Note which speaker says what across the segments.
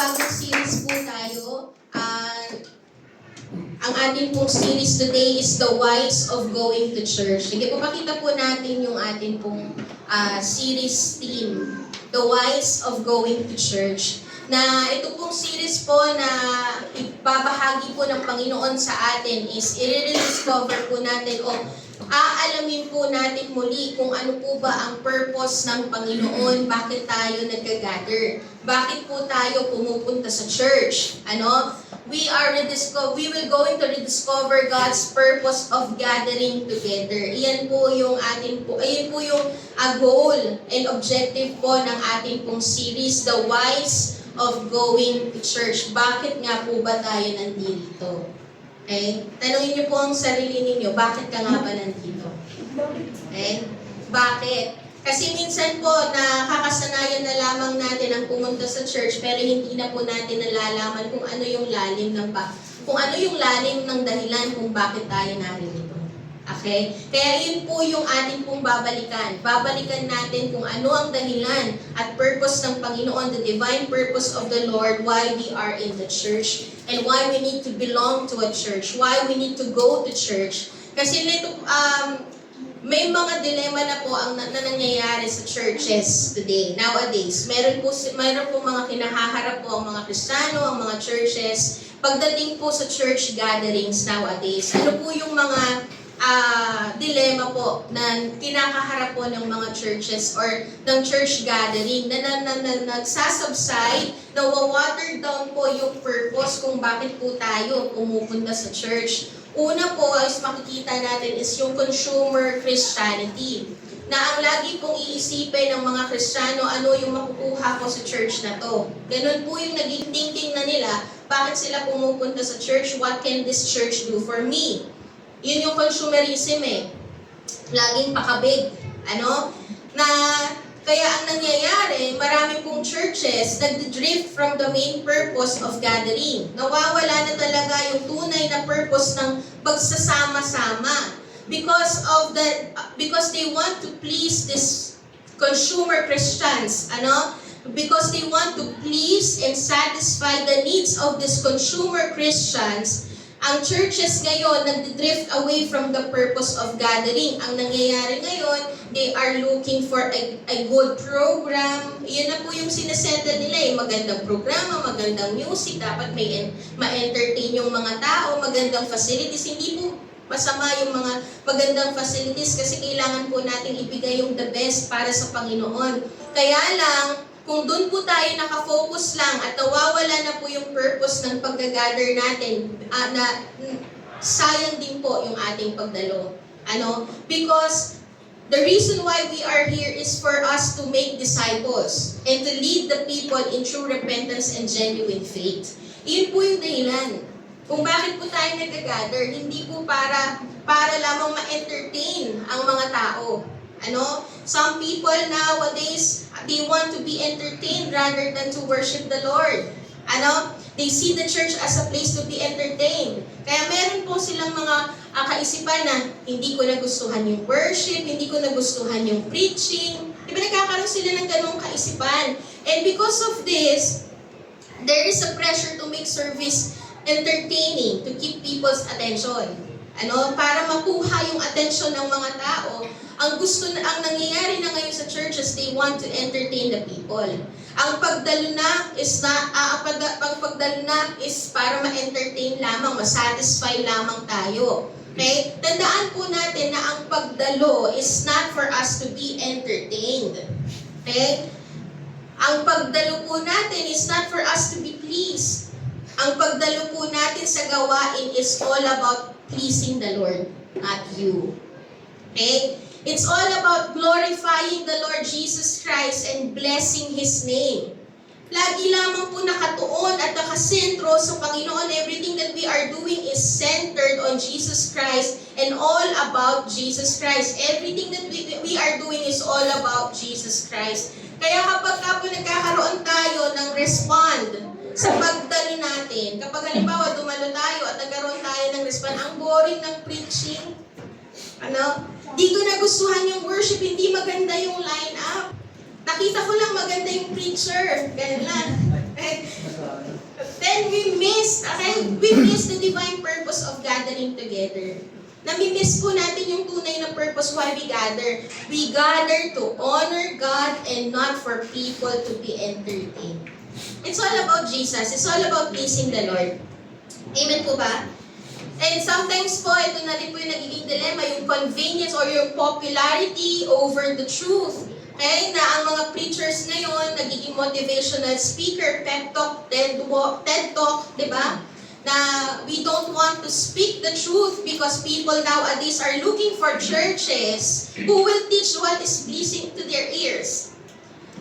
Speaker 1: bagong series po tayo. Ang ating pong series today is The Whys of Going to Church. Sige po, pakita po natin yung ating pong series theme. The Whys of Going to Church. Na ito pong series po na ibabahagi po ng Panginoon sa atin is i-rediscover po natin o aalamin po natin muli kung ano po ba ang purpose ng Panginoon, bakit tayo nagka-gather, bakit po tayo pumupunta sa church. We will going to rediscover God's purpose of gathering together. Iyan po yung goal and objective po ng ating pong series, The Whys of Going to Church. Bakit nga po ba tayo nandito? Okay? Tanungin niyo po ang sarili ninyo, bakit ka nga ba nandito? Okay? Bakit? Kasi minsan po, nakakasanayan na lamang natin ang pumunta sa church, pero hindi na po natin nalalaman kung ano yung lalim ng dahilan kung bakit tayo naririto. Okay? Kaya yun po yung ating pong babalikan. Babalikan natin kung ano ang dahilan at purpose ng Panginoon, the divine purpose of the Lord, why we are in the church, and why we need to belong to a church, why we need to go to church. Kasi may mga dilema na po ang nangyayari sa churches today, nowadays. Meron po mga kinahaharap po ang mga Kristiyano, ang mga churches, pagdating po sa church gatherings nowadays. Ano po yung mga dilema po na kinakaharap po ng mga churches or ng church gathering na nagsasubside, na-water down po yung purpose kung bakit po tayo pumupunta sa church. Una po, is makikita natin is yung consumer Christianity. Na ang lagi pong iisipin ng mga Kristiyano, ano yung makukuha ko sa church na to. Ganun po yung naging thinking na nila, bakit sila pumupunta sa church, what can this church do for me? Yun yung consumerism laging pakabig. Kaya ang nangyayari, marami pong churches nag-drift from the main purpose of gathering. Nawawala na talaga yung tunay na purpose ng pagsasama-sama. Because they want to please this consumer Christians. Because they want to please and satisfy the needs of these consumer Christians, ang churches ngayon nag-drift away from the purpose of gathering. Ang nangyayari ngayon, they are looking for a good program. Yan na po yung sinesettle nila. Magandang programa, magandang music, dapat may ma-entertain yung mga tao, magandang facilities. Hindi po masama yung mga magandang facilities kasi kailangan po nating ibigay yung the best para sa Panginoon. Kaya lang, kung doon po tayo nakafocus lang at nawawala na po yung purpose ng pag-gather natin, sayang din po yung ating pagdalo. Because the reason why we are here is for us to make disciples and to lead the people in true repentance and genuine faith. Iyon po yung dahilan. Kung bakit po tayo nag-gather, hindi po para lamang ma-entertain ang mga tao. Some people nowadays, they want to be entertained rather than to worship the Lord. They see the church as a place to be entertained. Kaya meron po silang mga kaisipan na hindi ko nagustuhan yung worship, hindi ko nagustuhan yung preaching. Diba nagkakaroon sila ng ganong kaisipan? And because of this, there is a pressure to make service entertaining, to keep people's attention. Para makuha yung attention ng mga tao. Ang nangyayari na ngayon sa churches, they want to entertain the people. Ang pagdalo na is para ma-entertain lamang, ma-satisfy lamang tayo. Okay? Tandaan po natin na ang pagdalo is not for us to be entertained. Okay? Ang pagdalo po natin is not for us to be pleased. Ang pagdalo po natin sa gawain is all about pleasing the Lord, not you. Okay? It's all about glorifying the Lord Jesus Christ and blessing His name. Lagi lamang po nakatuon at nakasentro sa Panginoon. Everything that we are doing is centered on Jesus Christ and all about Jesus Christ. Everything that we are doing is all about Jesus Christ. Kaya kapag nagkakaroon tayo ng respond sa pagdalo natin, kapag halimbawa dumalo tayo at nagkaroon tayo ng respond, ang boring ng preaching, di ko nagustuhan yung worship, hindi maganda yung line-up. Nakita ko lang maganda yung preacher. Ganun lang. we miss the divine purpose of gathering together. Nami-miss po natin yung tunay na purpose why we gather. We gather to honor God and not for people to be entertained. It's all about Jesus. It's all about pleasing the Lord. Amen po ba? And sometimes po, ito na rin po yung nagiging dilemma, yung convenience or yung popularity over the truth. Okay? Na ang mga preachers ngayon, nagiging motivational speaker, pep talk, TED talk, di ba? Na we don't want to speak the truth because people nowadays are looking for churches who will teach what is pleasing to their ears.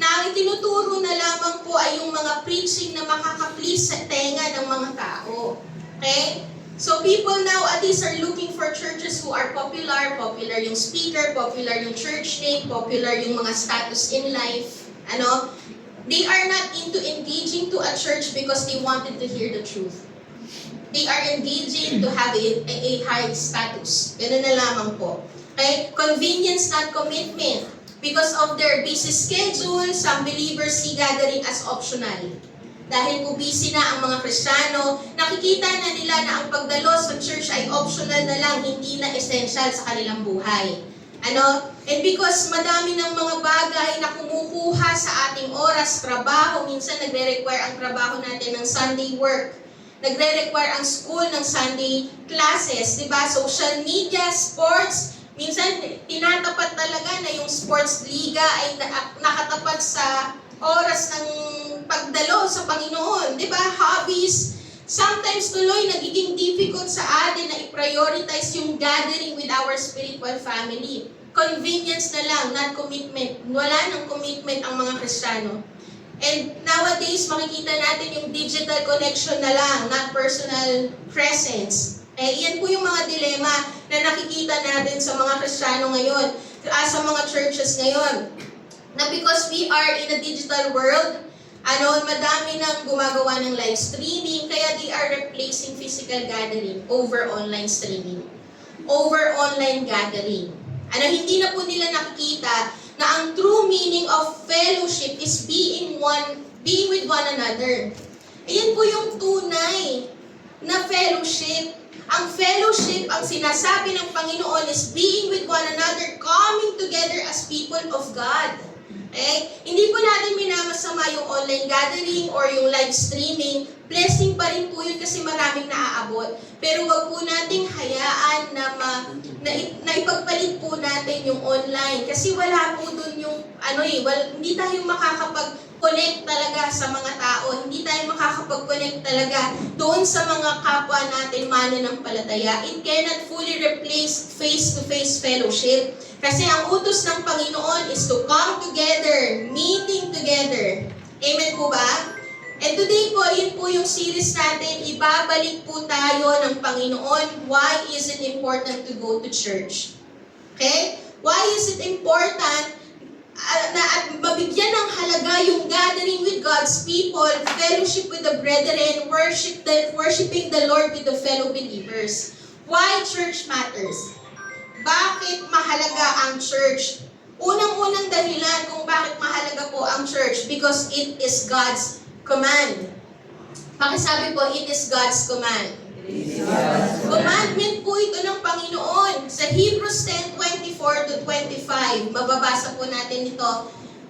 Speaker 1: Na ang itinuturo na lamang po ay yung mga preaching na makaka-please sa tenga ng mga tao. Okay? So people nowadays are looking for churches who are popular yung speaker, popular yung church name, popular yung mga status in life. Ano? They are not into engaging to a church because they wanted to hear the truth. They are engaging to have a high status. Ganun na lamang po. Okay? Convenience, not commitment. Because of their busy schedule, some believers see gathering as optional. Dahil po busy na ang mga Kristiyano, nakikita na nila na ang pagdalo sa church ay optional na lang, hindi na essential sa kanilang buhay. Ano? And because madami ng mga bagay na kumukuha sa ating oras, trabaho, minsan nagre-require ang trabaho natin ng Sunday work. Nagre-require ang school ng Sunday classes, di ba? Social media, sports, minsan tinatapat talaga na yung sports liga ay nakatapat sa oras ng pagdalo sa Panginoon, di ba? Hobbies. Sometimes tuloy nagiging difficult sa atin na i-prioritize yung gathering with our spiritual family. Convenience na lang, not commitment. Wala ng commitment ang mga Kristiyano. And nowadays, makikita natin yung digital connection na lang, not personal presence. Iyan po yung mga dilema na nakikita natin sa mga Kristiyano ngayon, sa mga churches ngayon. Na because we are in a digital world, madami nang gumagawa ng live streaming, kaya they are replacing physical gathering over online streaming, over online gathering. Hindi na po nila nakikita na ang true meaning of fellowship is being with one another. Ayan po yung tunay na fellowship. Ang fellowship, ang sinasabi ng Panginoon is being with one another, coming together as people of God. Hindi po natin minamasama yung online gathering or yung live streaming. Blessing pa rin po yun kasi maraming naaabot. Pero wag po nating hayaan na ipagpalit po natin yung online. Kasi wala po dun yung, hindi tayo makakapag-connect talaga sa mga tao. Hindi tayo makakapag-connect talaga doon sa mga kapwa natin mananampalataya. It cannot fully replace face-to-face fellowship. Kasi ang utos ng Panginoon is to come together, meeting together. Amen po ba? And today po, yun po yung series natin, ibabalik po tayo ng Panginoon. Why is it important to go to church? Okay? Why is it important na at mabigyan ng halaga yung gathering with God's people, fellowship with the brethren, worshiping the Lord with the fellow believers? Why church matters? Bakit mahalaga ang church? Unang-unang dahilan kung bakit mahalaga po ang church, because it is God's command. Pakisabi po, it is God's command. Commandment po ito ng Panginoon. Sa Hebrews 10:24 to 25, mababasa po natin ito.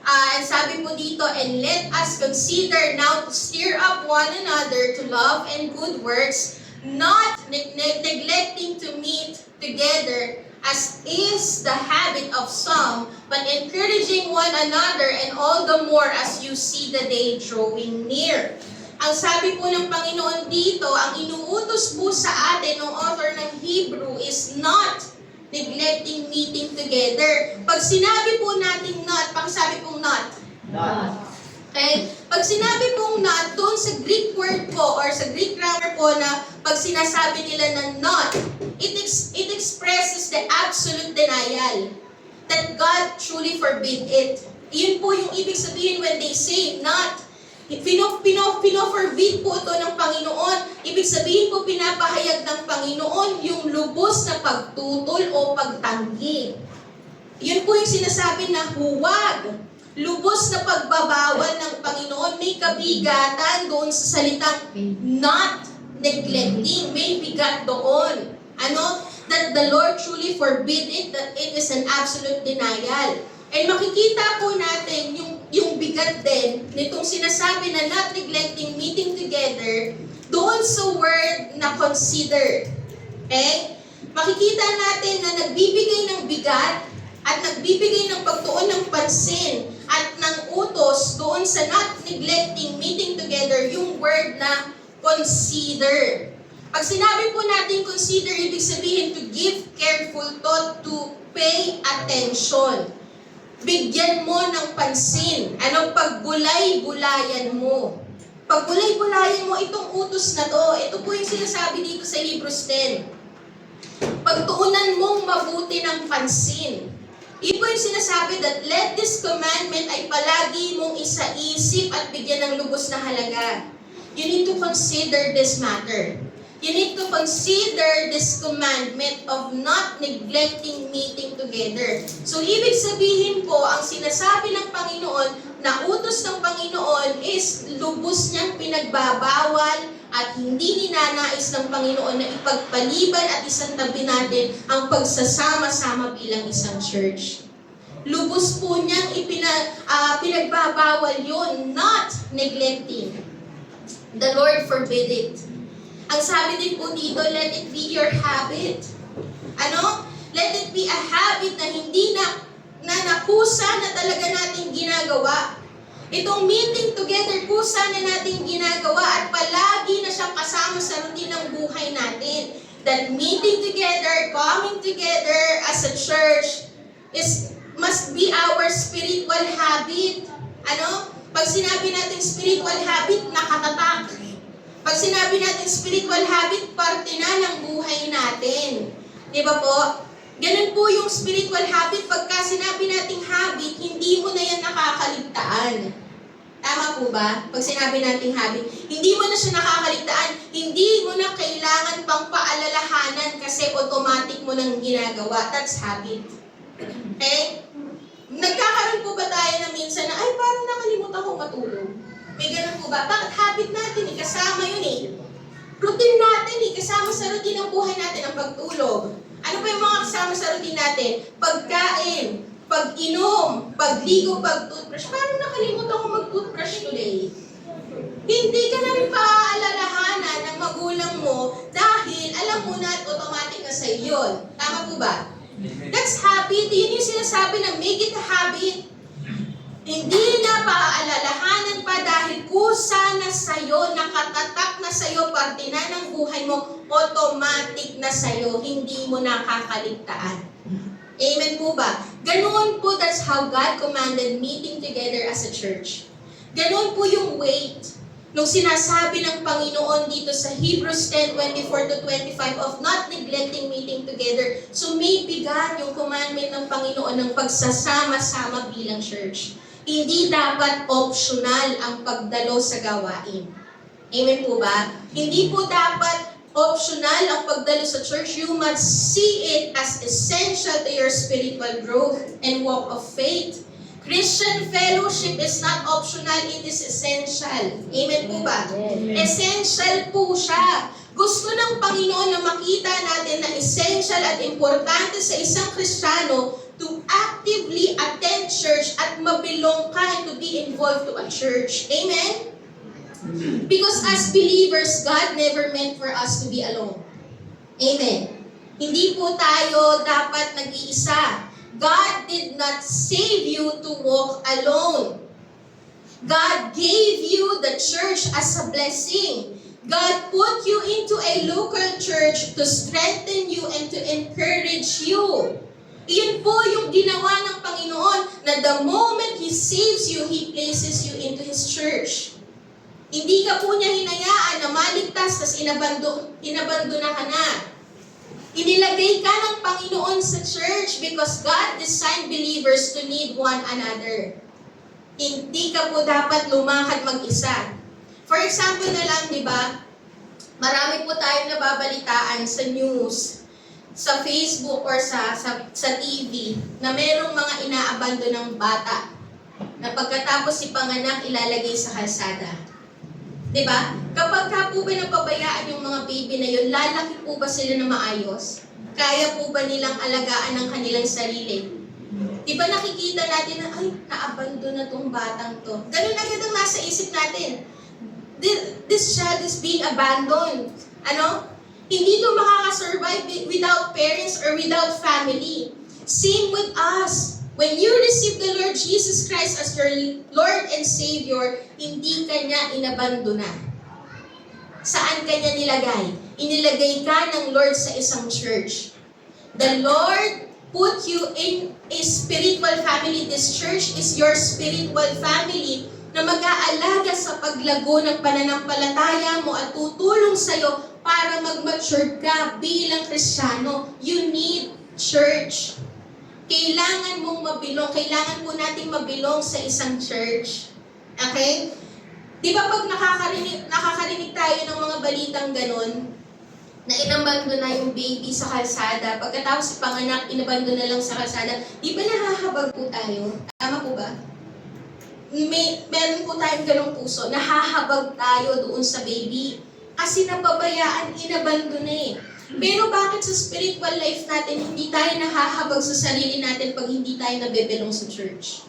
Speaker 1: And sabi po dito, and let us consider now to stir up one another to love and good works, not neglecting to meet together, as is the habit of some, but encouraging one another, and all the more as you see the day drawing near. Ang sabi po ng Panginoon dito, ang inuutos po sa atin ng author ng Hebrew is not neglecting meeting together. Pag sinabi po natin not, pakisabi pong not.
Speaker 2: Not.
Speaker 1: Okay? Pag sinabi pong not, doon sa Greek word po or sa Greek grammar po na pag sinasabi nila na not, it expresses the absolute denial that God truly forbid it. Yun po yung ibig sabihin when they say not. Pino-forbid po ito ng Panginoon. Ibig sabihin po pinapahayag ng Panginoon yung lubos na pagtutol o pagtanggi. Yun po yung sinasabi na huwag. Lubos na pagbabawal ng Panginoon, may kabigatan doon sa salitang not neglecting. May bigat doon. That the Lord truly forbid it, that it is an absolute denial. And makikita po natin yung bigat din nitong sinasabi na not neglecting meeting together doon sa word na consider. Okay? Makikita natin na nagbibigay ng bigat at nagbibigay ng pagtuon ng pansin at ng utos doon sa not neglecting meeting together yung word na consider. Pag sinabi po natin consider, ibig sabihin to give careful thought, to pay attention. Bigyan mo ng pansin. Pagbulay-bulayan mo. Pagbulay-bulayan mo itong utos na to. Ito po yung sinasabi dito sa Hebrews 10. Pagtuunan mong mabuti ng pansin. Ito yung sinasabi that let this commandment ay palagi mong isaisip at bigyan ng lubos na halaga. You need to consider this matter. You need to consider this commandment of not neglecting meeting together. So, ibig sabihin po, ang sinasabi ng Panginoon, na utos ng Panginoon is lubos niyang pinagbabawal at hindi ninanais ng Panginoon na ipagpaliban at isantabi natin ang pagsasama-sama bilang isang church. Lubos po niyang pinagbabawal yun, not neglecting. The Lord forbid it. Ang sabi din po dito, let it be your habit. Let it be a habit na hindi na nakusa na talaga nating ginagawa. Itong meeting together, kusa na nating ginagawa at palagi na siyang kasama sa routine ng buhay natin. That meeting together, coming together as a church must be our spiritual habit. Pag sinabi natin spiritual habit, nakatatak. Pag sinabi natin spiritual habit, parte na ng buhay natin. Di ba po? Ganun po yung spiritual habit. Pagka sinabi nating habit, hindi mo na yan nakakaligtaan. Tama po ba? Pag sinabi nating habit, hindi mo na siya nakakaligtaan. Hindi mo na kailangan pang paalalahanan kasi automatic mo nang ginagawa. That's habit. Okay? Nagkakaroon po ba tayo na minsan na, ay parang nakalimutan ko matulog? May ganun po ba? Bakit habit natin? Kasama yun eh. Routine natin kasama sa routine ng buhay natin ang pagtulog. Ano pa yung mga kasama sa routine natin? Pagkain, pag-inom, pagligo, pag-toothbrush. Parang nakalimutan ko mag-toothbrush today. Hindi ka na rin paaalalahanan ng magulang mo dahil alam mo na at automatic na sa iyo. Tama po ba? That's habit. Yun yung sinasabi na make it a habit. Hindi na paaalalahanan pa dahil kusa na sa'yo, nakatatak na sa'yo, parte na ng buhay mo, automatic na sa'yo, hindi mo nakakaligtaan. Amen po ba? Ganoon po, that's how God commanded meeting together as a church. Ganoon po yung weight nung sinasabi ng Panginoon dito sa Hebrews 10:24-25 of not neglecting meeting together. So may bigat yung commandment ng Panginoon ng pagsasama-sama bilang church. Hindi dapat optional ang pagdalo sa gawain. Amen po ba? Hindi po dapat optional ang pagdalo sa church. You must see it as essential to your spiritual growth and walk of faith. Christian fellowship is not optional, it is essential. Amen po ba? Essential po siya. Gusto ng Panginoon na makita natin na essential at importante sa isang Kristiyano to actively attend church at mabilong ka and to be involved to a church. Amen? Because as believers, God never meant for us to be alone. Amen? Hindi po tayo dapat nag-iisa. God did not save you to walk alone. God gave you the church as a blessing. God put you into a local church to strengthen you and to encourage you. Iyon po yung ginawa ng Panginoon na the moment He saves you, He places you into His church. Hindi ka po niya hinayaan na maligtas, tas inabandona ka na. Inilagay ka ng Panginoon sa church because God designed believers to need one another. Hindi ka po dapat lumakad mag-isa. For example na lang, di ba? Marami po tayong nababalitaan sa news, sa Facebook or sa TV na merong mga inaabando ng bata na pagkatapos ipanganak ilalagay sa kalsada. Di ba? Kapag ka po ba napabayaan yung mga baby na yun, lalaki po ba sila na maayos? Kaya po ba nilang alagaan ang kanilang sarili? Di ba nakikita natin na, ay, naabandon na tong batang to. Ganun agad ang nasa isip natin. This child is being abandoned. Ano? Hindi to makakasurvive without parents or without family. Same with us. When you receive the Lord Jesus Christ as your Lord and Savior, hindi ka niya inabandona. Saan ka niya nilagay? Inilagay ka ng Lord sa isang church. The Lord put you in a spiritual family. This church is your spiritual family na mag-aalaga sa paglago ng pananampalataya mo at tutulong sa'yo para mag-mature ka bilang Kristiyano. You need church. Kailangan mong mabilong. Kailangan po nating mabilong sa isang church. Okay? Di ba pag nakakarinig tayo ng mga balitang ganun, na inabando na yung baby sa kalsada, pagkatapos panganak, inabando na lang sa kalsada, di ba nahahabag po tayo? Tama po ba? Meron po tayong ganong puso, nahahabag tayo doon sa baby. Kasi napabayaan, inabando na eh. Pero bakit sa spiritual life natin, hindi tayo nahahabag sa sarili natin pag hindi tayo nabebelong sa church?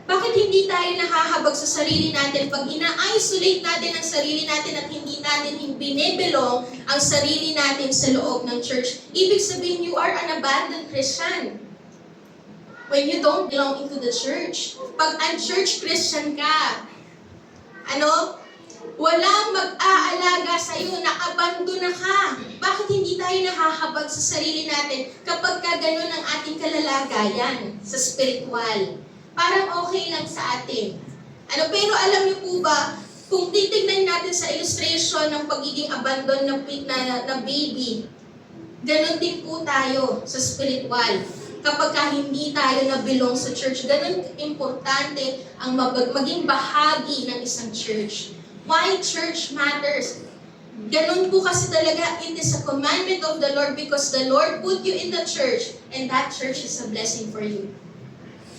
Speaker 1: Bakit hindi tayo nahahabag sa sarili natin pag ina-isolate natin ang sarili natin at hindi natin binebelong ang sarili natin sa loob ng church? Ibig sabihin, you are an abandoned Christian. When you don't belong into the church. Pag un-church Christian ka, walang mag-aalaga sa'yo, nakabandona ka. Bakit hindi tayo nahahabag sa sarili natin kapag ka ganun ang ating kalalagayan sa spiritual? Parang okay lang sa atin. Pero alam niyo po ba, kung titignan natin sa illustration ng pagiging abandon na baby, ganun din po tayo sa spiritual. Kapag ka hindi tayo nabilong sa church, ganun importante ang maging bahagi ng isang church. Why church matters? Ganun po kasi talaga, it is a commandment of the Lord because the Lord put you in the church and that church is a blessing for you.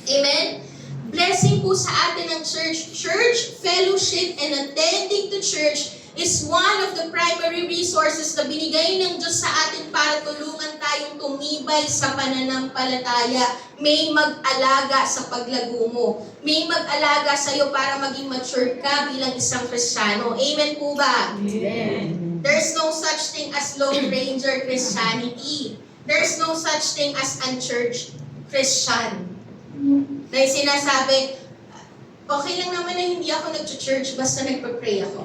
Speaker 1: Amen? Blessing po sa atin ng church. Church, fellowship, and attending to church is one of the primary resources na binigay ng Diyos sa atin para tulungan tayong tumibay sa pananampalataya. May mag-alaga sa paglago mo. May mag-alaga sa iyo para maging mature ka bilang isang Kristiyano. Amen po ba?
Speaker 2: Amen.
Speaker 1: There's no such thing as Lone Ranger Christianity. There's no such thing as unchurched Christian. Na yung sinasabi, okay lang naman na hindi ako nag-church basta nagpa-pray ako.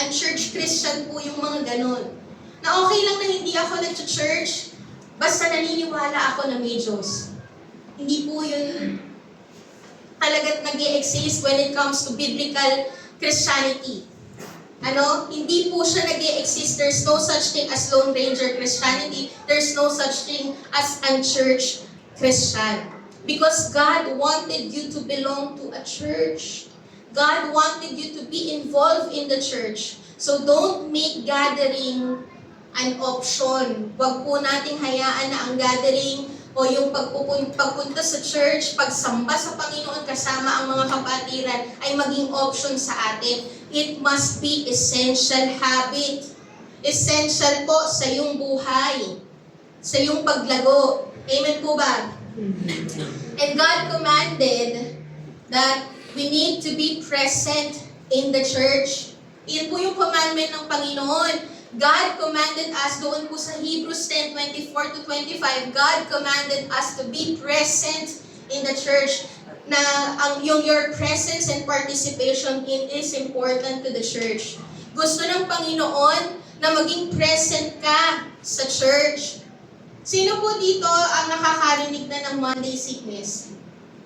Speaker 1: Unchurched Christian po yung mga ganon. Na okay lang na hindi ako nag-church basta naniniwala ako na may Diyos. Hindi po yun talagang nag-i-exist when it comes to biblical Christianity. Hindi po siya nag-i-exist. There's no such thing as Lone Ranger Christianity. There's no such thing as unchurched Christian. Because God wanted you to belong to a church. God wanted you to be involved in the church. So don't make gathering an option. Huwag po nating hayaan na ang gathering o yung pagpunta sa church, pagsamba sa Panginoon kasama ang mga kapatiran ay maging option sa atin. It must be essential habit. Essential po sa iyong buhay, sa iyong paglago. Amen po ba? And God commanded that we need to be present in the church. Iyan po yung commandment ng Panginoon. God commanded us, doon po sa Hebrews 10:24-25, God commanded us to be present in the church. Na your presence and participation in is important to the church. Gusto ng Panginoon na maging present ka sa church. Sino po dito ang nakakarinig na ng Monday sickness?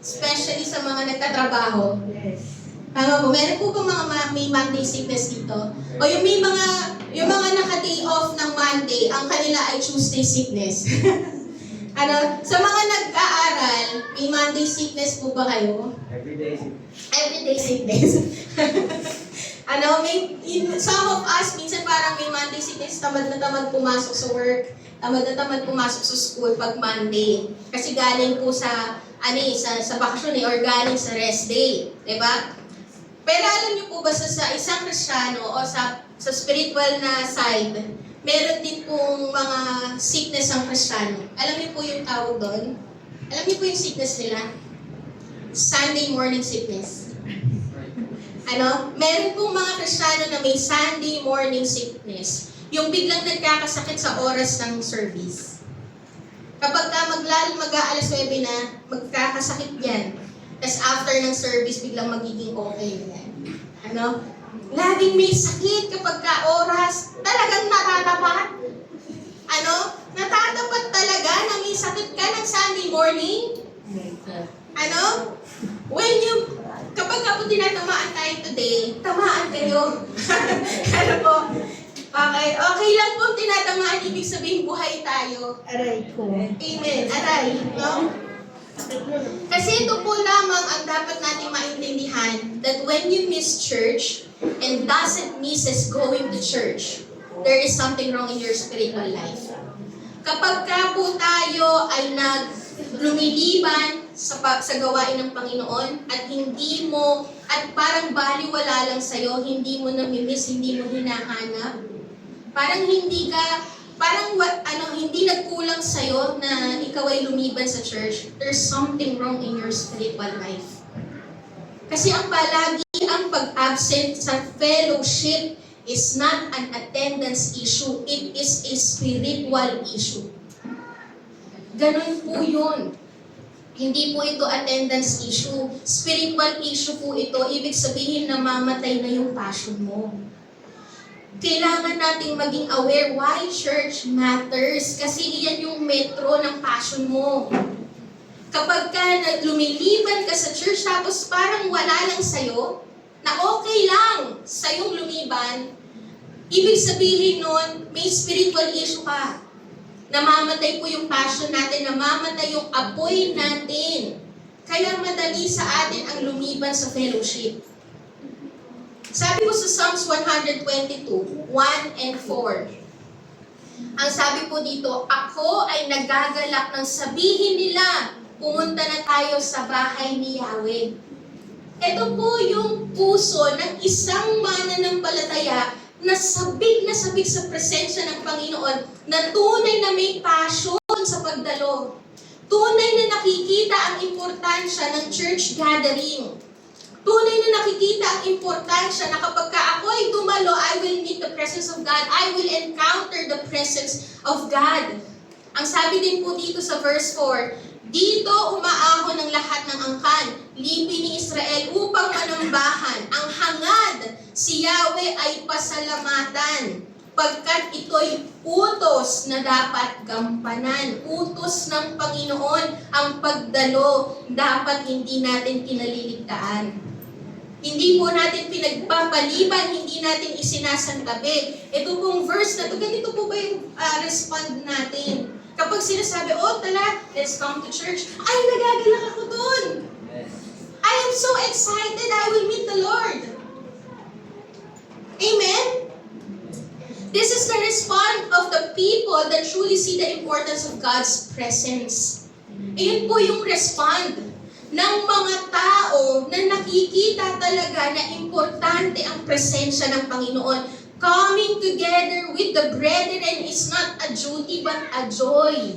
Speaker 1: Especially sa mga nagtatrabaho.
Speaker 2: Yes.
Speaker 1: Tama po, meron po ba may Monday sickness dito? O yung mga naka-day off ng Monday, ang kanila ay Tuesday sickness. Sa mga nag-aaral, may Monday sickness po ba kayo?
Speaker 2: Everyday.
Speaker 1: Everyday sickness. Some of us, minsan parang may Monday sickness, tamad na tamad pumasok sa work, tamad na tamad pumasok sa school pag Monday. Kasi galing po sa bakasyon or galing sa rest day. Diba? Pero alam niyo po ba sa isang Kristiyano o sa spiritual na side, meron din pong mga sickness ang Kristiyano. Alam niyo po yung tawag doon? Alam niyo po yung sickness nila? Sunday morning sickness. Meron pong mga Kristiyano na may Sunday morning sickness. Yung biglang nagkakasakit sa oras ng service. Kapag mag-aalas 9 na, magkakasakit yan. Tapos after ng service, biglang magiging okay yan. Laging may sakit kapag ka-oras. Talagang natatapat. Natatapat talaga na may sakit ka ng Sunday morning. Kapag po tinatamaan tayo today, tamaan kayo. Okay lang po tinatamaan, ibig sabihin buhay tayo.
Speaker 2: Aray ko.
Speaker 1: Amen. Aray. No? Kasi ito po lamang ang dapat natin maintindihan, that when you miss church and doesn't misses going to church, there is something wrong in your spiritual life. Kapag ka po tayo ay lumiliban sa gawain ng Panginoon at hindi mo, at parang baliwala lang sa'yo, hindi mo namimiss, hindi mo hinahanap, parang hindi nagkulang sa'yo na ikaw ay lumiban sa church, there's something wrong in your spiritual life. Kasi ang pag-absent sa fellowship is not an attendance issue, it is a spiritual issue. Ganun po yun. Hindi po ito attendance issue. Spiritual issue po ito. Ibig sabihin na mamatay na yung passion mo. Kailangan nating maging aware why church matters. Kasi iyan yung metro ng passion mo. Kapag ka lumiliban ka sa church tapos parang wala lang sa'yo, na okay lang sa'yong lumiban, ibig sabihin nun, may spiritual issue ka. Namamatay po yung passion natin, namamatay yung apoy natin. Kaya madali sa atin ang lumiban sa fellowship. Sabi ko sa Psalms 122, 1 and 4. Ang sabi po dito, ako ay nagagalak ng sabihin nila, pumunta na tayo sa bahay ni Yahweh. Ito po yung puso ng isang mananampalataya na sabik sa presensya ng Panginoon, na tunay na may passion sa pagdalo. Tunay na nakikita ang importansya ng church gathering. Tunay na nakikita ang importansya na kapag ako ay dumalo, I will meet the presence of God. I will encounter the presence of God. Ang sabi din po dito sa verse 4, dito umaahon ng lahat ng angkan, lipi ni Israel upang manambahan. Ang hangad, si Yahweh ay pasalamatan, pagkat ito'y utos na dapat gampanan. Utos ng Panginoon ang pagdalo, dapat hindi natin kinaliligtaan. Hindi po natin pinagpapaliban, hindi natin isinasantabi. Ito pong verse na ito, ganito po ba yung respond natin? Kapag sinasabi, tala, let's come to church, ay, nagagalak ako dun. I am so excited, I will meet the Lord. Amen? This is the response of the people that truly see the importance of God's presence. Iyon po yung respond ng mga tao na nakikita talaga na importante ang presensya ng Panginoon. Coming together with the brethren is not a duty but a joy.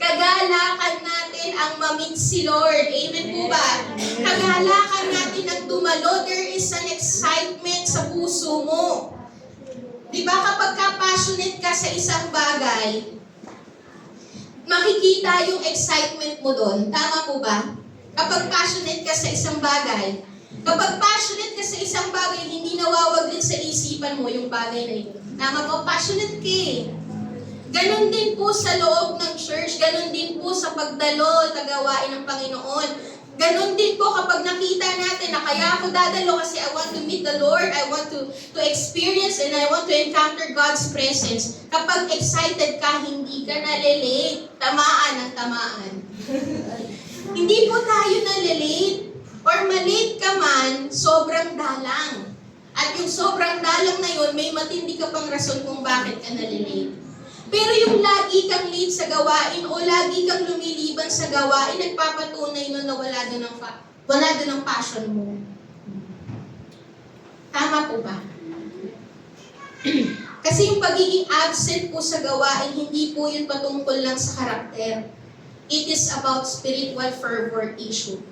Speaker 1: Kagalakan natin ang ma-meet si Lord. Amen po ba? Kagalakan natin ang dumalo. There is an excitement sa puso mo. Di ba kapag passionate ka sa isang bagay, makikita yung excitement mo doon. Tama po ba? Kapag passionate ka sa isang bagay, kapag passionate ka sa isang bagay, hindi nawawaglit sa isipan mo yung bagay na yun. Tama po, passionate ka eh. Ganon din po sa loob ng church, ganon din po sa pagdalo, tagawain ng Panginoon. Ganon din po kapag nakita natin na kaya ako dadalo kasi I want to meet the Lord, I want to experience and I want to encounter God's presence. Kapag excited ka, hindi ka nalilate. Tamaan ang tamaan. Hindi po tayo nalilate. Or malate ka man, sobrang dalang. At yung sobrang dalang na yun, may matindi ka pang rason kung bakit ka nalilate. Pero yung lagi kang late sa gawain o lagi kang lumiliban sa gawain, nagpapatunay nun na wala doon ang passion mo. Tama po ba? Kasi yung pagiging absent po sa gawain, hindi po yun patungkol lang sa karakter. It is about spiritual fervor issue.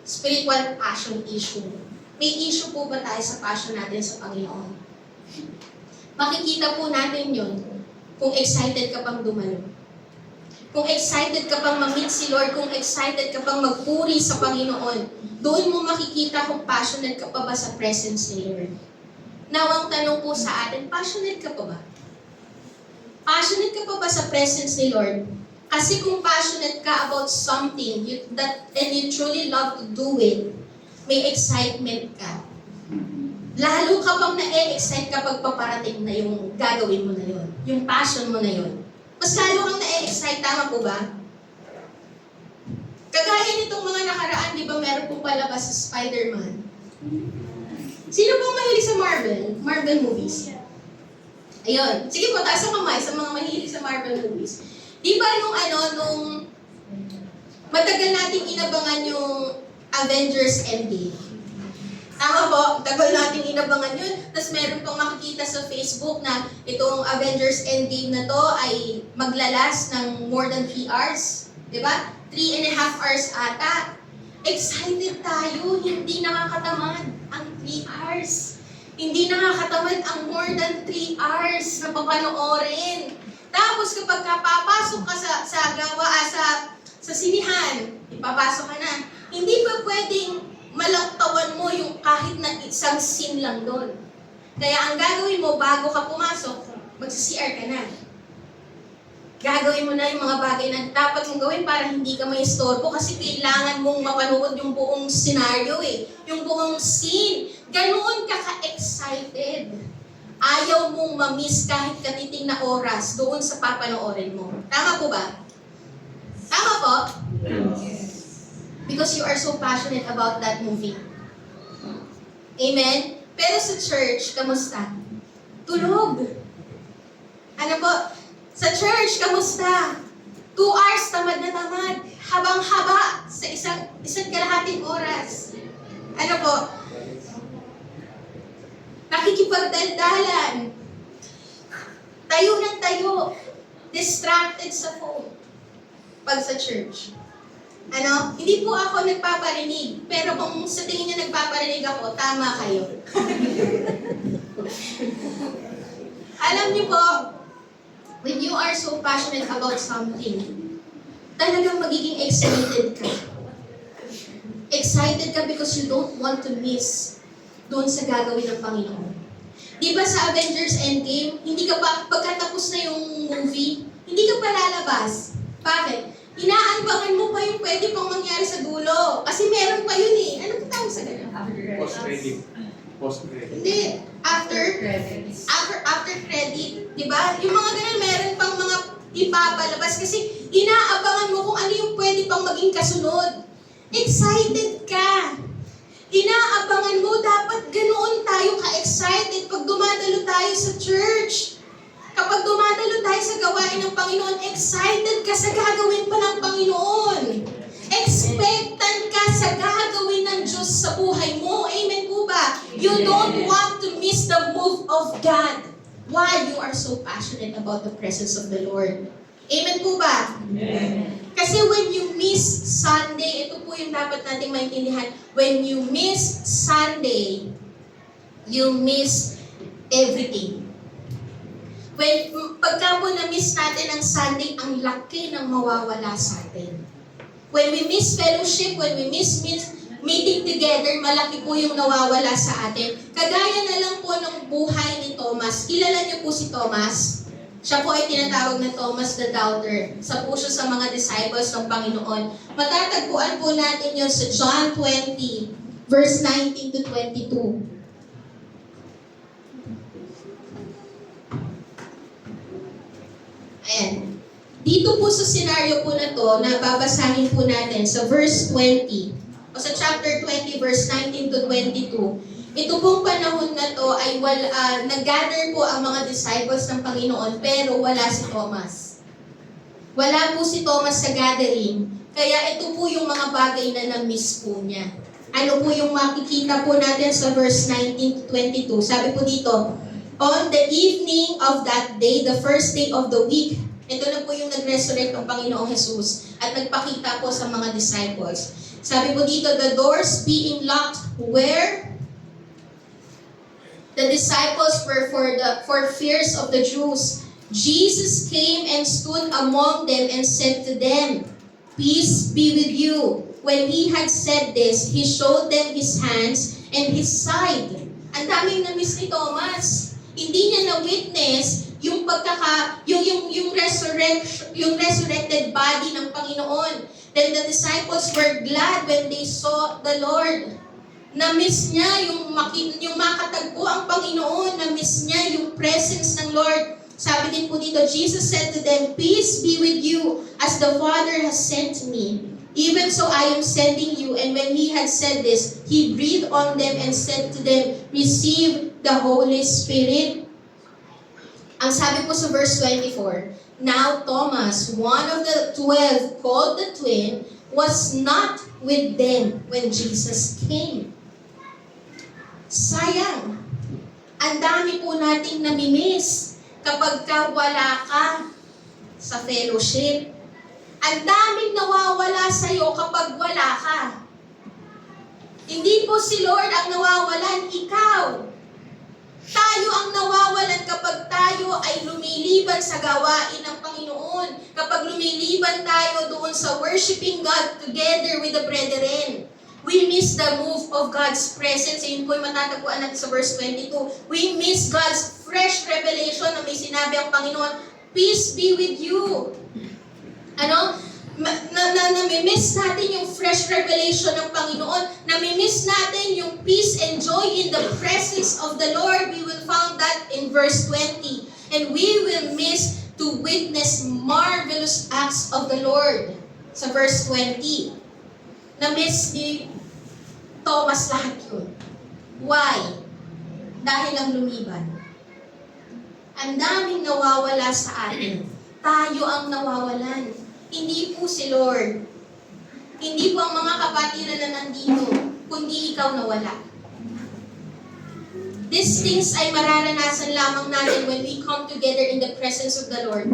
Speaker 1: Spiritual passion issue. May issue po ba tayo sa passion natin sa Panginoon? Makikita po natin yun kung excited ka pang dumalo. Kung excited ka pang ma-meet si Lord, kung excited ka pang magpuri sa Panginoon, doon mo makikita kung passionate ka pa ba sa presence ni Lord. Now, ang tanong po sa atin, passionate ka pa ba? Passionate ka pa ba sa presence ni Lord? Kasi kung passionate ka about something and you truly love to do it, may excitement ka. Lalo ka pang na-excite kapag paparating na yung gagawin mo na yun. Yung passion mo na yun. Mas lalo kang na-excite, tama po ba? Kagaya nitong mga nakaraan, di ba meron pong palabas sa Spider-Man? Sino pong mahilig sa Marvel? Marvel movies? Ayun. Sige po, taas ang kamay sa mga mahilig sa Marvel movies. Di ba nung matagal nating inabangan yung Avengers Endgame? Tama po, tagal nating inabangan yun. Tapos meron pong makikita sa Facebook na itong Avengers Endgame na to ay maglalas ng more than 3 hours. Diba? 3.5 hours ata. Excited tayo, hindi nakakatamad ang 3 hours. Hindi nakakatamad ang more than 3 hours na papanoorin. Tapos kapag papasok ka sa sinihan, ipapasok ka na, hindi pa pwedeng malaktawan mo yung kahit na isang scene lang doon. Kaya ang gagawin mo bago ka pumasok, magsi-CR ka na. Gagawin mo na yung mga bagay na dapat mong gawin para hindi ka maistorbo kasi kailangan mong mapanood yung buong scenario yung buong scene. Ganoon ka ka-excited. Ayaw mong ma-miss kahit katiting na oras doon sa papanoorin mo. Tama po ba? Tama po? Because you are so passionate about that movie. Amen? Pero sa church, kamusta? Tulog. Ano po? Sa church, kamusta? 2 hours, tamad na tamad. Habang-haba sa isang kalahating oras. Ano po? Nakikipagdaldalan. Tayo ng tayo. Distracted sa phone. Pag sa church. Hindi po ako nagpaparinig. Pero kung sa tingin niyo nagpaparinig ako, tama kayo. Alam niyo po, when you are so passionate about something, talagang magiging excited ka. Excited ka because you don't want to miss doon sa gagawin ng Panginoon. Di ba sa Avengers Endgame, hindi ka pa, pagkatapos na yung movie, hindi ka pa lalabas. Bakit? Inaanbangan mo pa yung pwede pang mangyari sa dulo. Kasi meron pa yun eh. Ano tawag sa ganun?
Speaker 2: Post-credit. Post-credit.
Speaker 1: Hindi. After credit. Diba? Yung mga ganun, meron pang mga ipapalabas. Kasi inaabangan mo kung ano yung pwede pang maging kasunod. Excited ka. Inaabangan mo, dapat ganoon tayo ka-excited pag dumadalo tayo sa church. Kapag dumadalo tayo sa gawain ng Panginoon, excited ka sa gagawin pa ng Panginoon. Expectant ka sa gagawin ng Diyos sa buhay mo. Amen po ba? You don't want to miss the move of God. Why? You are so passionate about the presence of the Lord. Amen po ba?
Speaker 2: Amen.
Speaker 1: Kasi when you miss Sunday, ito po yung dapat nating maintindihan. When you miss Sunday, you miss everything. Pagka po na-miss natin ang Sunday, ang laki ng mawawala sa atin. When we miss fellowship, when we miss meeting together, malaki po yung nawawala sa atin. Kagaya na lang po ng buhay ni Thomas. Kilala niyo po si Thomas? Siya po ay tinatawag na Thomas the Doubter. Sa puso sa mga disciples ng Panginoon. Matatagpuan po natin yun sa John 20, verse 19 to 22. Ayan. Dito po sa scenario po na to, na babasahin po natin sa verse 20, o sa chapter 20, verse 19 to 22, ito pong panahon na to ay nag-gather po ang mga disciples ng Panginoon, pero wala si Thomas. Wala po si Thomas sa gathering, kaya ito po yung mga bagay na na-miss po niya. Ano po yung makikita po natin sa verse 19 to 22? Sabi po dito, on the evening of that day, the first day of the week, ito na po yung nag-resurrect ng Panginoong Jesus at nagpakita po sa mga disciples. Sabi po dito, the doors being locked where the disciples were for fears of the Jews. Jesus came and stood among them and said to them, peace be with you. When he had said this, he showed them his hands and his side. Ang daming na-miss ni Thomas. Hindi niya na-witness yung resurrected body ng Panginoon. Then the disciples were glad when they saw the Lord. Na-miss niya yung makatagpo ang Panginoon. Na-miss niya yung presence ng Lord. Sabi din po dito, Jesus said to them, peace be with you, as the Father has sent me. Even so I am sending you. And when he had said this, he breathed on them and said to them, receive the Holy Spirit. Ang sabi po sa verse 24, now Thomas, one of the 12, called the twin, was not with them when Jesus came. Sayang. Ang dami po nating namimiss kapag wala ka sa fellowship. Ang daming nawawala sa'yo kapag wala ka. Hindi po si Lord ang nawawalan, ikaw. Tayo ang nawawalan kapag tayo ay lumiliban sa gawain ng Panginoon. Kapag lumiliban tayo doon sa worshiping God together with the brethren. We miss the move of God's presence. Yun po yung matatagpuan natin sa verse 22. We miss God's fresh revelation na may sinabi ang Panginoon, peace be with you. Nami-miss natin yung fresh revelation ng Panginoon. Nami-miss natin yung peace and joy in the presence of the Lord. We will find that in verse 20. And we will miss to witness marvelous acts of the Lord. Sa verse 20. Na-miss ni Thomas lahat yun. Why? Dahil ang lumiban. Ang daming nawawala sa atin. Tayo ang nawawalan. Hindi po si Lord. Hindi po ang mga kapatiran na nandito, kundi ikaw nawala. These things ay mararanasan lamang natin when we come together in the presence of the Lord.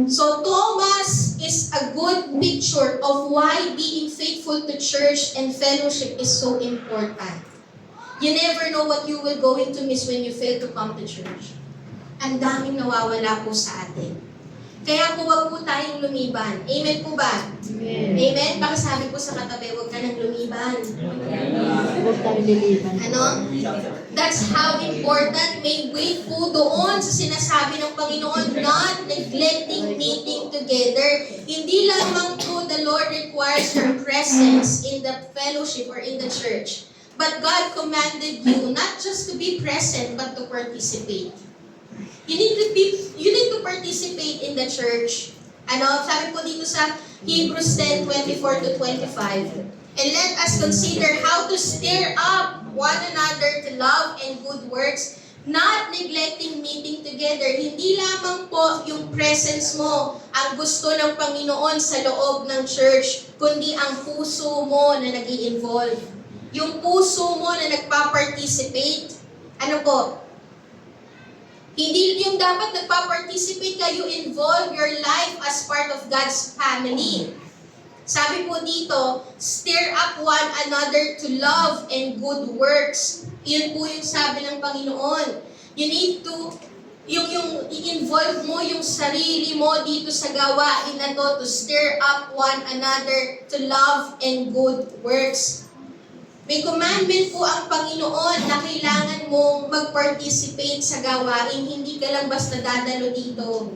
Speaker 1: So Thomas is a good picture of why being faithful to church and fellowship is so important. You never know what you will going to miss when you fail to come to church. Ang daming nawawala po sa atin. Kaya po wag po tayong lumiban. Amen po ba?
Speaker 3: Amen.
Speaker 1: Amen? Baka sabi po sa katabi, wag ka nang lumiban.
Speaker 3: Huwag tayo liliban.
Speaker 1: That's how important may wait po doon sa sinasabi ng Panginoon, not neglecting meeting together. Hindi lamang po the Lord requires your presence in the fellowship or in the church. But God commanded you not just to be present, but to participate. You need to participate in the church. Sabi po dito sa Hebrews 10:24 to 25. And let us consider how to stir up one another to love and good works, not neglecting meeting together. Hindi lamang po yung presence mo ang gusto ng Panginoon sa loob ng church, kundi ang puso mo na nag-i-involve. Yung puso mo na nagpa-participate. Ano po? Hindi yung dapat nagpa-participate ka, you involve your life as part of God's family. Sabi po dito, stir up one another to love and good works. Yun po yung sabi ng Panginoon. You need to, yung i-involve mo yung sarili mo dito sa gawain na to stir up one another to love and good works. May commandment po ang Panginoon na kailangan mong mag-participate sa gawain, hindi ka lang basta dadalo dito.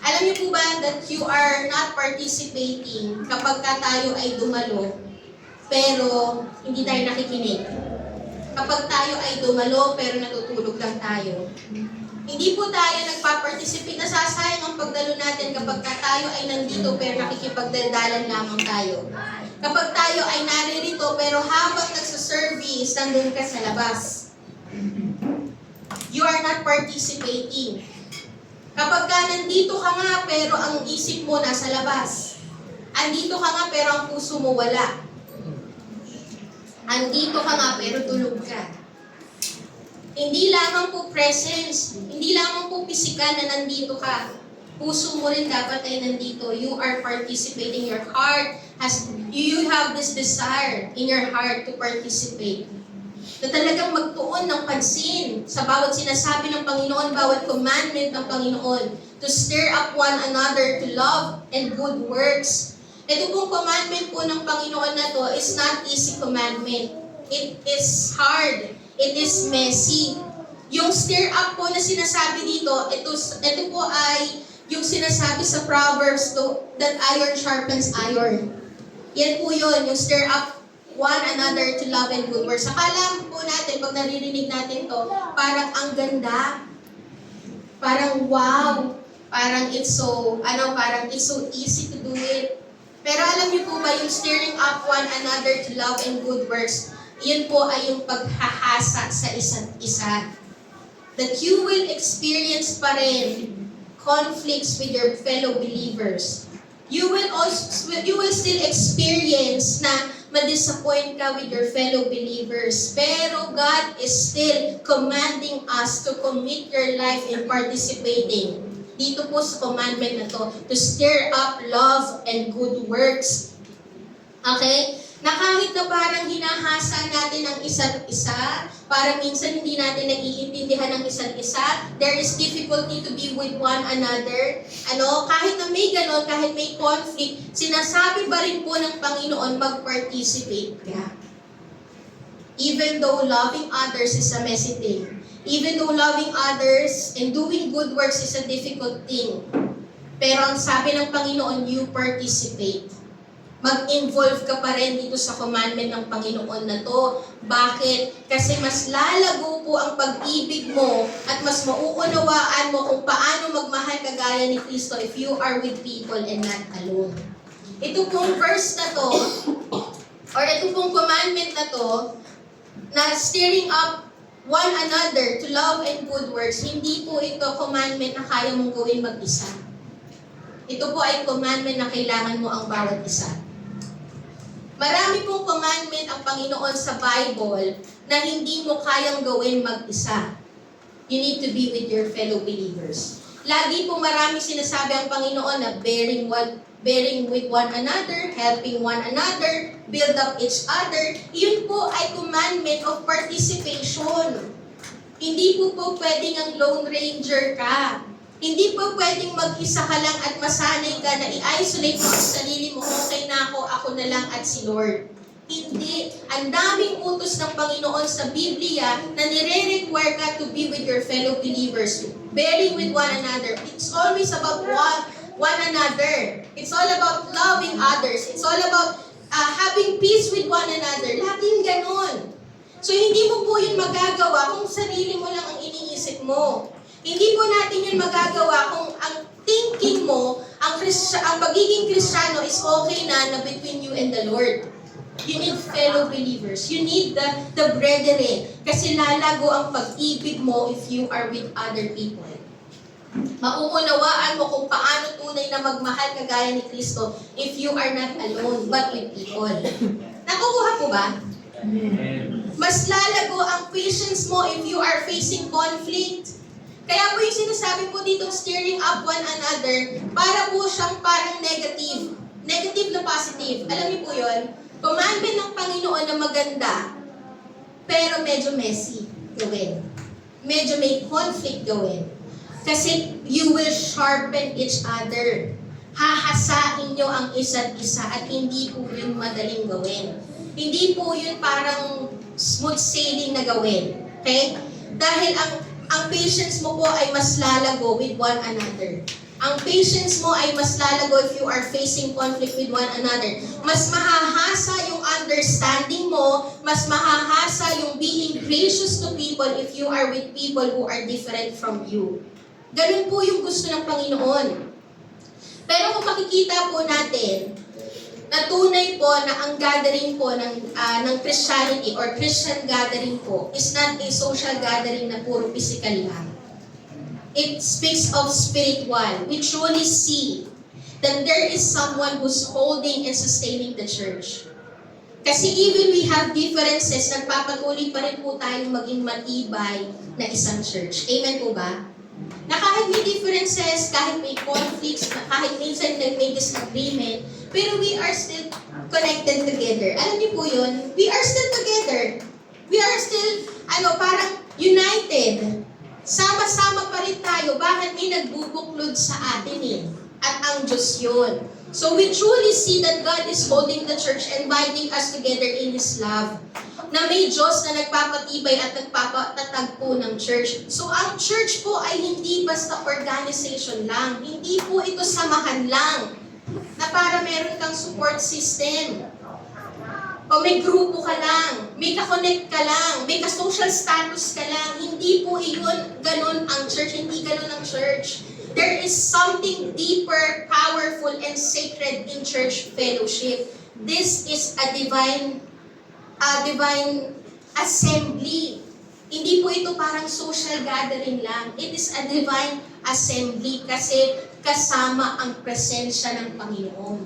Speaker 1: Alam niyo po ba that you are not participating kapag ka tayo ay dumalo, pero hindi tayo nakikinig? Kapag tayo ay dumalo, pero natutulog lang tayo. Hindi po tayo nagpa-participate, nasasayang ang pagdalo natin kapag ka tayo ay nandito, pero nakikipagdaldalan lamang tayo. Kapag tayo ay naririto, pero habang nagsa-service, nandun ka sa labas. You are not participating. Kapag ka nandito ka nga, pero ang isip mo nasa labas. Andito ka nga, pero ang puso mo wala. Andito ka nga pero tulog ka. Hindi lamang po presence, hindi lamang po physical na nandito ka. Puso mo rin dapat ay nandito. You are participating. Your heart you have this desire in your heart to participate. Na talagang magtuon ng pansin sa bawat sinasabi ng Panginoon, bawat commandment ng Panginoon, to stir up one another to love and good works. Ito pong commandment po ng Panginoon na to is not easy commandment. It is hard. It is messy. Yung stir up po na sinasabi dito, ito po ay yung sinasabi sa Proverbs to, that iron sharpens iron. Yan po yun, yung stir up one another to love and good works. Akala po natin, pag naririnig natin to, parang ang ganda. Parang wow. Parang it's so easy to do it. Pero alam niyo po ba, yung stirring up one another to love and good works, yun po ay yung paghahasa sa isa't isa. That you will experience pa rin conflicts with your fellow believers. You will still experience na ma-disappoint ka with your fellow believers. Pero God is still commanding us to commit your life in participating. Dito po sa commandment na to stir up love and good works. Okay? Na kahit na parang hinahasa natin ang isa't isa, parang minsan hindi natin naiintindihan ang isa't isa, there is difficulty to be with one another. Kahit na may ganon, kahit may conflict, sinasabi pa rin po ng Panginoon, mag-participate ka. Even though loving others is a messy thing, even though loving others and doing good works is a difficult thing, pero ang sabi ng Panginoon, you participate. Mag-involve ka pa rin dito sa commandment ng Panginoon na to. Bakit? Kasi mas lalago po ang pag-ibig mo at mas mauunawaan mo kung paano magmahal kagaya ni Kristo if you are with people and not alone. Ito pong verse na to, or ito pong commandment na to, na stirring up one another to love and good works, hindi po ito commandment na kaya mong gawin mag-isa. Ito po ay commandment na kailangan mo ang bawat isa. Marami pong commandment ang Panginoon sa Bible na hindi mo kayang gawin mag-isa. You need to be with your fellow believers. Lagi po marami sinasabi ang Panginoon na bearing with one another, helping one another, build up each other. Iyon po ay commandment of participation. Hindi po pwedeng ang lone ranger ka. Hindi po pwedeng mag-isa ka lang at masanay ka na i-isolate mo ang sarili mo, okay na ako na lang at si Lord. Hindi. Ang daming utos ng Panginoon sa Biblia na nire-require ka to be with your fellow believers, bearing with one another. It's always about one another. It's all about loving others. It's all about having peace with one another. Laging ganon. So hindi mo po yun magagawa kung sarili mo lang ang iniisip mo. Hindi po natin yun magagawa kung ang thinking mo, ang pagiging Kristiyano is okay na between you and the Lord. You need fellow believers. You need the brethren. Kasi lalago ang pag-ibig mo if you are with other people. Mauunawaan mo kung paano tunay na magmahal kagaya ni Kristo if you are not alone but with people. Nakukuha po ba? Mas lalago ang patience mo if you are facing conflict. Kaya po yung sinasabi po dito, stirring up one another, para po siyang parang negative. Negative na positive. Alam niyo po yun? Commandment ng Panginoon na maganda, pero medyo messy gawin. Medyo may conflict gawin. Kasi you will sharpen each other. Hahasain nyo ang isa't isa at hindi po yun madaling gawin. Hindi po yun parang smooth sailing na gawin. Okay? Dahil ang patience mo po ay mas lalago with one another. Ang patience mo ay mas lalago if you are facing conflict with one another. Mas mahahasa yung understanding mo, mas mahahasa yung being gracious to people if you are with people who are different from you. Ganun po yung gusto ng Panginoon. Pero kung makikita po natin, na tunay po na ang gathering po ng Christianity or Christian gathering po is not a social gathering na puro physical lang. It speaks of spiritual. We truly see that there is someone who's holding and sustaining the church. Kasi even we have differences, nagpapatuloy pa rin po tayong maging matibay na isang church. Amen po ba? Na kahit may differences, kahit may conflicts, kahit minsan may disagreement, pero we are still connected together. Alam niyo po yun? We are still together. We are still, parang united. Sama-sama pa rin tayo. Bakit may nagbubuklod sa atin eh? At ang Diyos yun. So we truly see that God is holding the church and binding us together in His love. Na may Diyos na nagpapatibay at nagpapatatagpo ng church. So ang church po ay hindi basta organization lang. Hindi po ito samahan lang. Na para meron kang support system. O may grupo ka lang. May ka-connect ka lang. May ka-social status ka lang. Hindi po iyon ganun ang church. Hindi ganun ang church. There is something deeper, powerful, and sacred in church fellowship. This is a divine assembly. Hindi po ito parang social gathering lang. It is a divine assembly kasi kasama ang presensya ng Panginoon.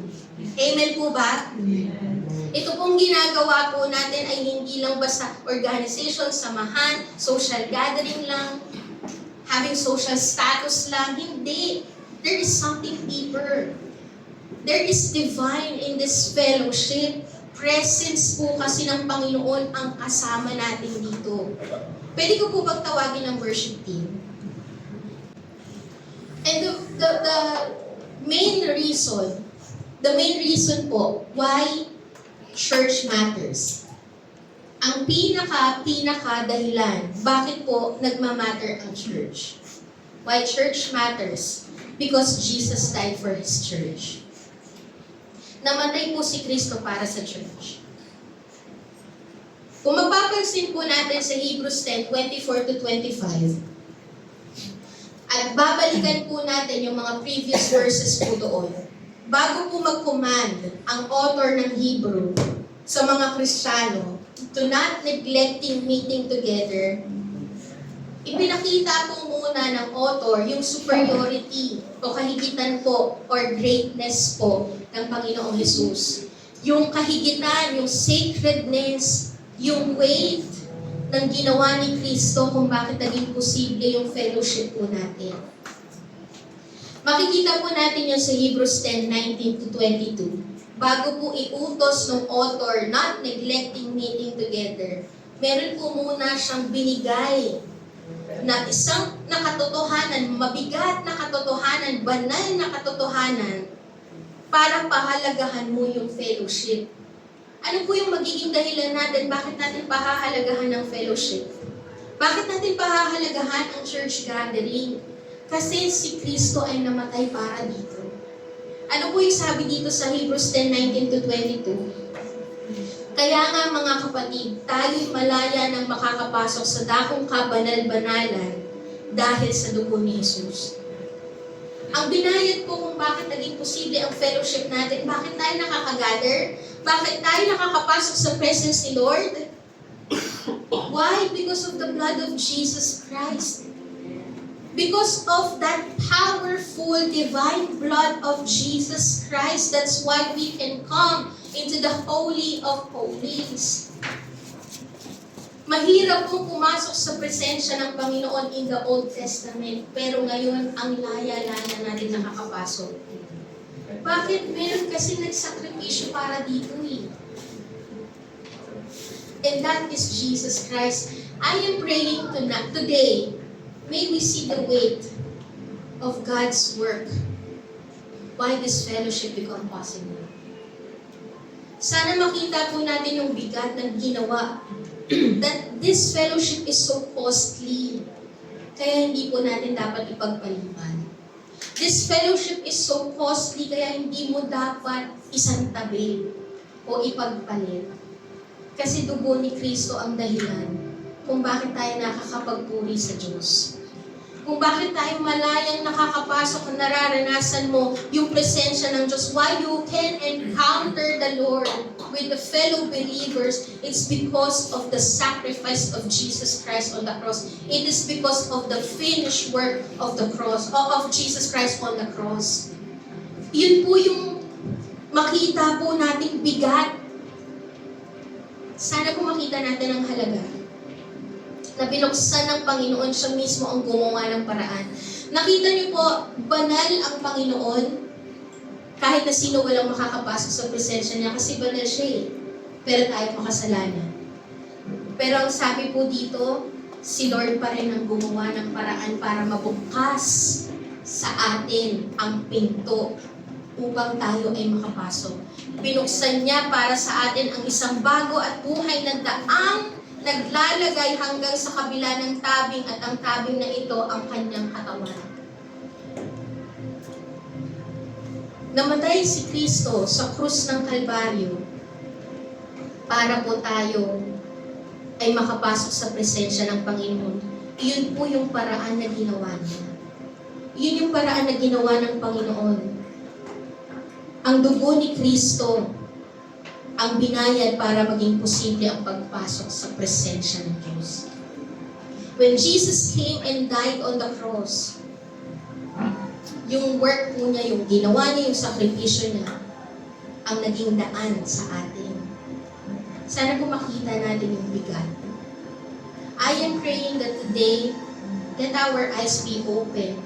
Speaker 1: Amen po ba? Ito pong ginagawa po natin ay hindi lang basta organization, samahan, social gathering lang, having social status lang. Hindi. There is something deeper. There is divine in this fellowship. Presence po kasi ng Panginoon ang kasama natin dito. Pwede ko po pagtawagin ng worship team. And the main reason po why church matters. Ang pinaka dahilan, bakit po nagmamatter ang church? Why church matters? Because Jesus died for His church. Namatay po si Kristo para sa church. Kung mapapansin po natin sa Hebrews 10:24-25, at babalikan po natin yung mga previous verses po doon, bago po mag-command ang author ng Hebrew sa mga Kristiyano to not neglecting meeting together, ipinakita po muna ng author yung superiority o kahigitan po or greatness po ng Panginoong Jesus. Yung kahigitan, yung sacredness, yung weight ng ginawa ni Kristo kung bakit naging posible yung fellowship po natin. Makikita po natin yun sa Hebrews 10:19-22. Bago po iutos ng author, not neglecting meeting together, meron po muna siyang binigay na isang nakatotohanan, mabigat na katotohanan, banal na katotohanan, para pahalagahan mo yung fellowship. Ano po yung magiging dahilan natin? Bakit natin pahahalagahan ng fellowship? Bakit natin pahahalagahan ang church gathering? Kasi si Kristo ay namatay para dito. Ano po yung sabi dito sa Hebrews 10:19-22? Kaya nga mga kapatid, tayo'y malaya nang makakapasok sa dakong kabanal-banalan dahil sa dugo ni Jesus. Ang binayad po kung bakit naging posible ang fellowship natin, bakit tayo nakakagather, bakit tayo nakakapasok sa presence ni Lord? Why? Because of the blood of Jesus Christ. Because of that powerful divine blood of Jesus Christ, that's why we can come into the Holy of Holies. Mahirap pong pumasok sa presensya ng Panginoon in the Old Testament, pero ngayon, ang laya-laya natin nakakapasok. Bakit? Meron kasi nagsakripisyo para dito eh. And that is Jesus Christ. I am praying today, may we see the weight of God's work. Why this fellowship become possible? Sana makita po natin yung bigat ng ginawa. That this fellowship is so costly. Kaya hindi po natin dapat ipagpaliban. This fellowship is so costly, kaya hindi mo dapat isantabi o ipagpalit. Kasi dugo ni Kristo ang dahilan kung bakit tayo nakakapagpuri sa Diyos. Kung bakit tayo malayang nakakapasok at nararanasan mo yung presensya ng Diyos. Why you can encounter the Lord with the fellow believers, it's because of the sacrifice of Jesus Christ on the cross. It is because of the finished work of the cross, of Jesus Christ on the cross. Yun po yung makita po nating bigat. Sana kung makita natin ang halaga na binuksan ng Panginoon, siya mismo ang gumawa ng paraan. Nakita niyo po, banal ang Panginoon, kahit na sino walang makakapasok sa presensya niya kasi banal siya eh. Pero tayo makasalanan. Pero ang sabi po dito, si Lord pa rin ang gumawa ng paraan para mabukas sa atin ang pinto upang tayo ay makapasok. Binuksan niya para sa atin ang isang bago at buhay na daang naglalagay hanggang sa kabila ng tabing at ang tabing na ito ang kanyang katawan. Namatay si Kristo sa krus ng Kalbaryo para po tayo ay makapasok sa presensya ng Panginoon. Iyon po yung paraan na ginawa niya. Iyon yung paraan na ginawa ng Panginoon. Ang dugo ni Kristo ang binayad para maging posible ang pagpasok sa presensya ng Diyos. When Jesus came and died on the cross, yung work po niya, yung ginawa niya, yung sakripisyo niya, ang naging daan sa atin. Sana po makita natin yung bigat. I am praying that today, let our eyes be open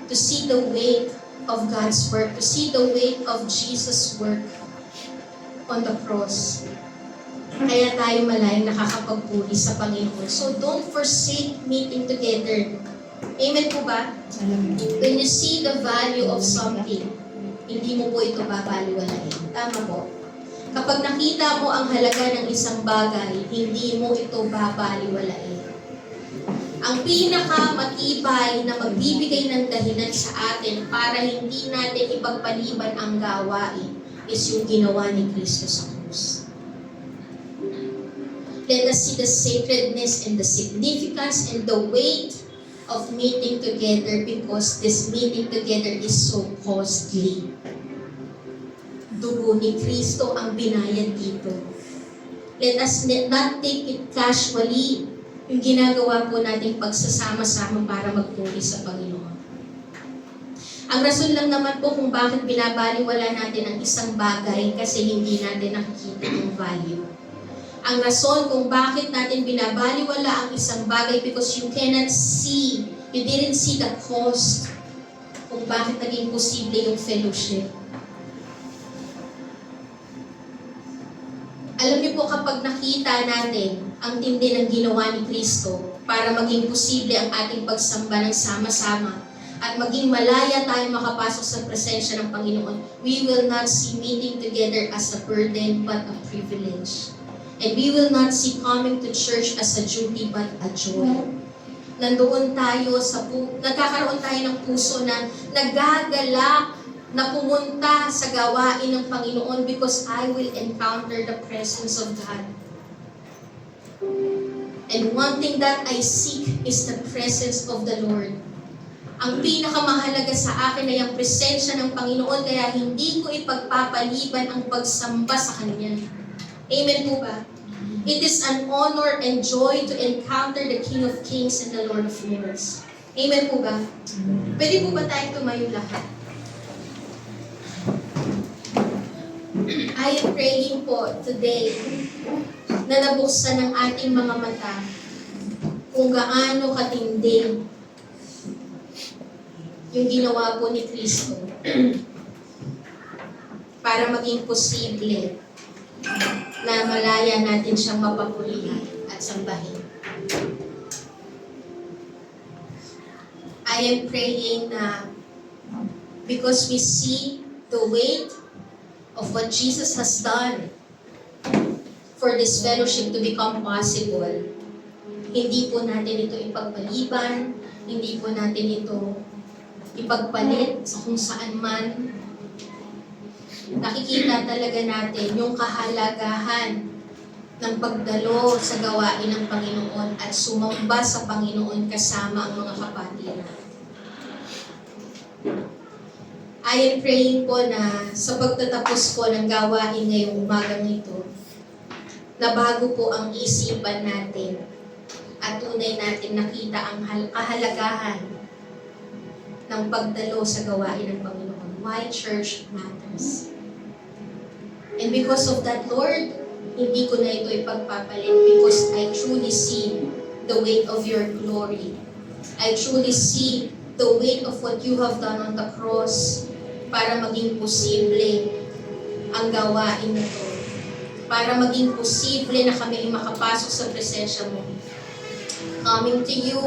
Speaker 1: to see the weight of God's work, to see the weight of Jesus' work on the cross. Kaya tayo malayang nakakapagpuri sa Panginoon. So don't forsake meeting together. Amen po ba? When you see the value of something, hindi mo po ito babaliwalain. Tama po. Kapag nakita mo ang halaga ng isang bagay, hindi mo ito babaliwalain. Ang pinakamatibay na magbibigay ng dahilan sa atin para hindi natin ipagpaliban ang gawain is yung ginawa ni Kristo sa krus. Let us see the sacredness and the significance and the weight of meeting together because this meeting together is so costly. Dugo ni Kristo ang binayad dito. Let us not take it casually, yung ginagawa po nating pagsasama-sama para magpuri sa Panginoon. Ang rason lang naman po kung bakit binabaliwala natin ang isang bagay kasi hindi natin nakikita ang value. Ang rason kung bakit natin binabaliwala ang isang bagay because you cannot see, you didn't see the cost kung bakit naging posible yung fellowship. Alam niyo po kapag nakita natin ang tindi ng ginawa ni Kristo para maging posible ang ating pagsamba ng sama-sama at maging malaya tayo makapasok sa presensya ng Panginoon, we will not see meeting together as a burden but a privilege. And we will not see coming to church as a duty but a joy. Nandoon tayo nagkakaroon tayo ng puso na nagagalak na pumunta sa gawain ng Panginoon because I will encounter the presence of God. And one thing that I seek is the presence of the Lord. Ang pinakamahalaga sa akin ay ang presensya ng Panginoon kaya hindi ko ipagpapaliban ang pagsamba sa Kanya. Amen po ba? It is an honor and joy to encounter the King of Kings and the Lord of Lords. Amen po ba? Pwede po ba tayong tumayo lahat? I am praying po today na nabuksan ng ating mga mata kung gaano katindi yung ginawa po ni Kristo para maging posible na malaya natin siyang mapapurihan at sambahin. I am praying na because we see the weight of what Jesus has done for this fellowship to become possible, hindi po natin ito ipagpaliban, hindi po natin ito ipagpalit sa kung saan man. Nakikita talaga natin yung kahalagahan ng pagdalo sa gawain ng Panginoon at sumamba sa Panginoon kasama ang mga kapatid. I am praying po na sa pagtatapos po ng gawain ngayong umagang ito, na bago po ang isipan natin at tunay natin nakita ang kahalagahan ng pagdalo sa gawain ng Panginoon. Why church matters. And because of that, Lord, hindi ko na ito ipagpapalit because I truly see the weight of your glory. I truly see the weight of what you have done on the cross para maging posible ang gawain na to. Para maging posible na kami makapasok sa presensya mo. Coming to you